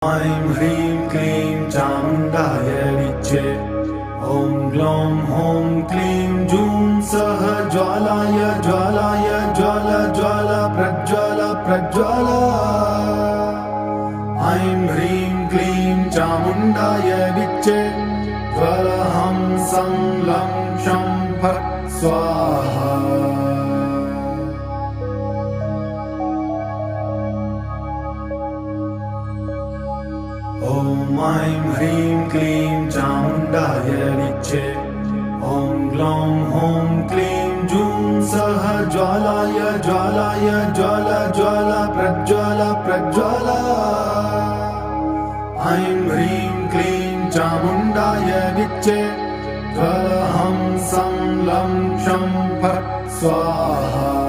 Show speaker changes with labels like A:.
A: ऐं ह्रीं क्लीं चामुण्डाय विच्चे। ॐ ग्लौं हौं क्लीं जूं सः ज्वालाय ज्वालाय ज्वाला ज्वाला प्रज्वाला प्रज्वाला। ऐं ह्रीं क्लीं चामुण्डाय विच्चे। ज्वलहं सं लं क्षं फट् स्वाहा। ॐ ऐं ह्रीं क्लीं चामुण्डाय विच्चे। ॐ ग्लौं हौं क्लीं जूं सः ज्वालाय ज्वालाय ज्वाला ज्वाला प्रज्वाला प्रज्वाला। ऐं ह्रीं क्लीं चामुण्डाय विच्चे। ज्वलहं सं लं क्षं फट् स्वाहा।